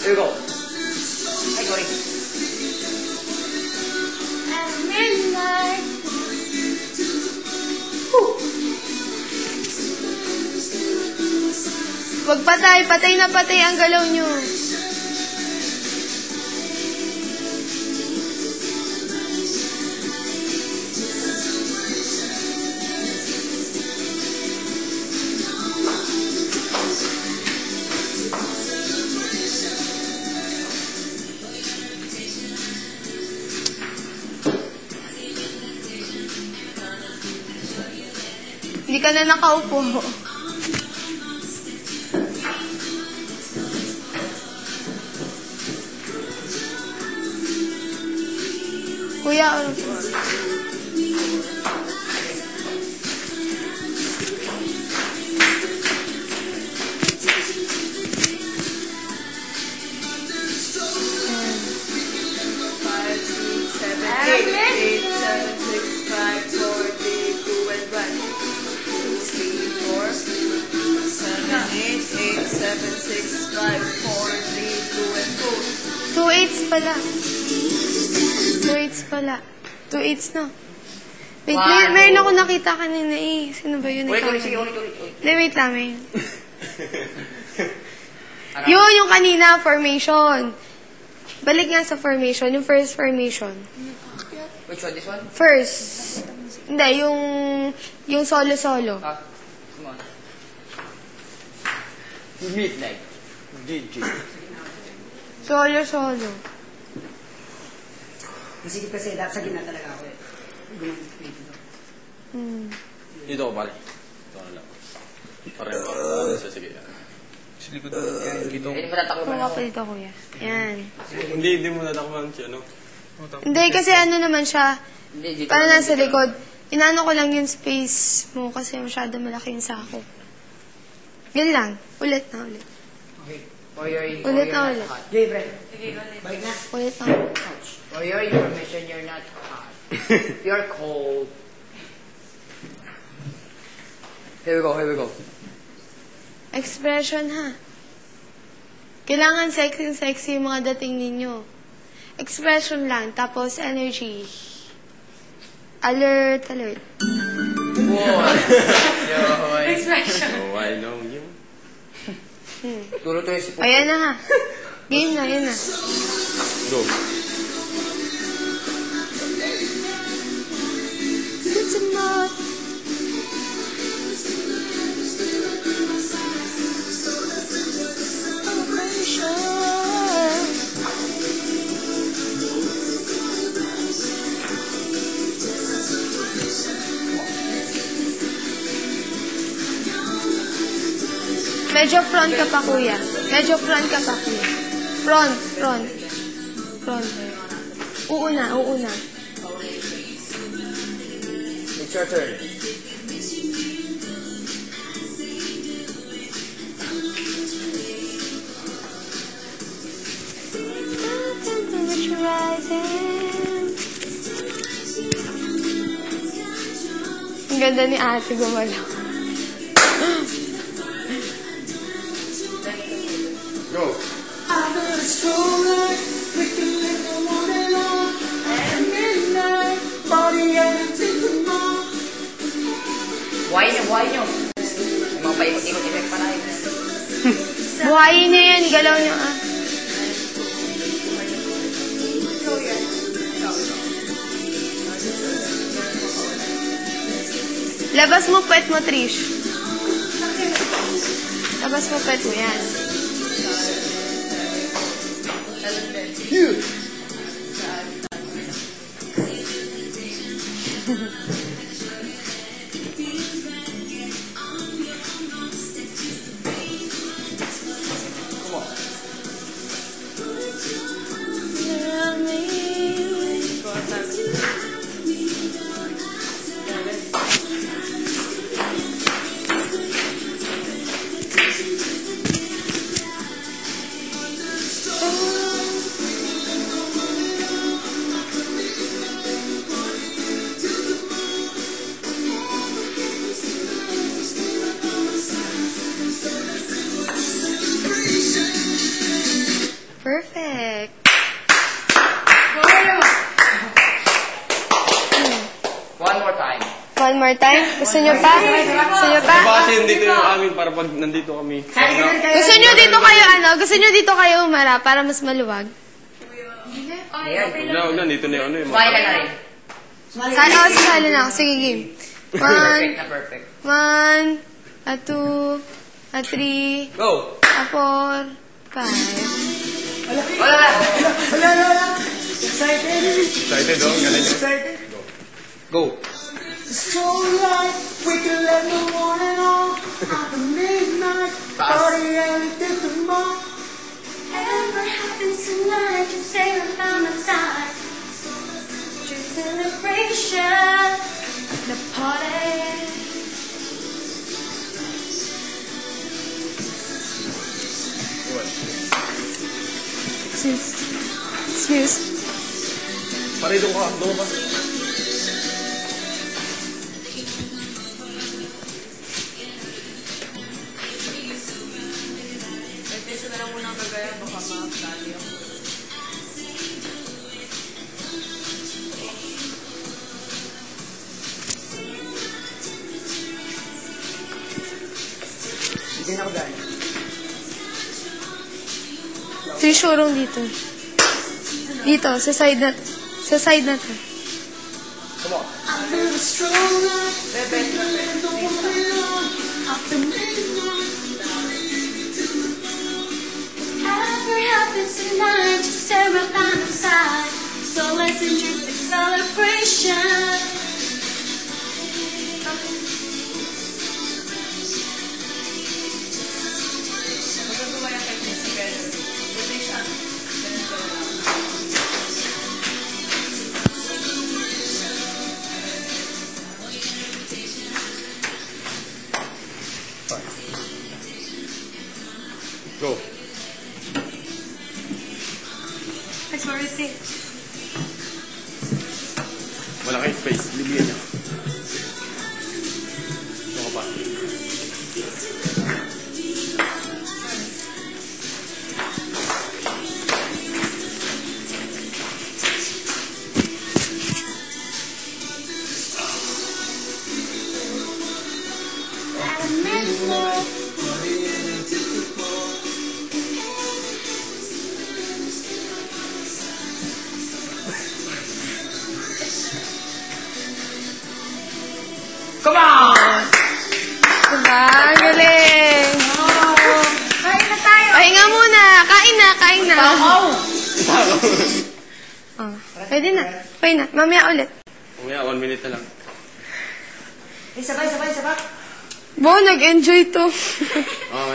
Here we go. Hi, Cory. At midnight. Wag patay. Patay na patay ang galaw nyo. Hindi ka na nakaupo. Kuya, Two eights pala. 2 8s na. Wait, mayroon ako nakita kanina eh. Sino ba yun? Ulit. Wait lang, may. Yung kanina, formation. Balik nga sa formation, yung first formation. Which one? This one? First. Hindi, yung solo-solo. Come on. Midnight. DJ. Solo-solo. Masikip kasi dapat sa gina talaga ako eh. Gumamit dito. Dito ko pare. Ito na lang. Pareho. Sige. Sige ko doon. Hindi mo natakbo Huwag ako dito, kuya. Yan. Hindi mo natakman siya, no? Hindi, kasi ano naman siya. Para nasa likod. Inano ko lang yung space mo kasi masyado malaki yung sako. Yan lang. Ulit na ulit. Okay. Ulit na ulit. Jay, Brett. Balik na. Ulit na ulit. For your information, you're not hot. You're cold. Here we go. Expression, ha? Kailangan sexy yung mga dating ninyo. Expression lang, tapos energy. Alert. Expression. Oh, I know you. Turo to yung sipo. Ayan na, ha? Game na, yan na. Go. It's enough. Medyo front ka pa, kuya. Front. Uuna. It's your turn. Ang ganda ni ate gumalaw. Go. Buhayin nyo. May mga paikot-ikot effect pa tayo. Buhayin niyo yan. Galaw niyo, ah. Labas mo pet mo, Trish. Labas mo pet mo, yan. more time? Gusto nyo pa? Gusto nyo pa? Diba kasi dito yung amin para pag nandito kami. Gusto nyo dito kayo, Gusto nyo dito kayo umara para mas maluwag? Huwag na, dito na yung ano yung Smile ka na rin. Sasali na ako. Sige, game. Perfect na perfect. 1, 2, 3, Go! 4, 5. Wala! Excited oh, galing yun. Go! So light, we can let the morning on after midnight, party anything tomorrow. Whatever happens tonight, just say I found the time. True celebration, the party. Excuse. Pare, doon ka. Pwede na lang muna kagaya, baka ma-update yung... Hindi na ako dahil. Trishurong dito. Dito, sa side na to. Sa side na to. I've been strong night, we can let the morning on after midnight. Whatever happens tonight, just say I found the time. So let's enjoy the celebration. Magagawa yung technique together. Buti siya. Ganito lang. Go! Malaking space. Libyan niya. Ano ka pa? At midnight. Come on! Diba? Ang galing! Kain na tayo. Pahinga muna! Kain na! Takaw! Oh, pwede na. Pwede na. Mamaya ulit. Umaya, 1 minute na lang. Sabay. Bo, nag-enjoy to. Oh,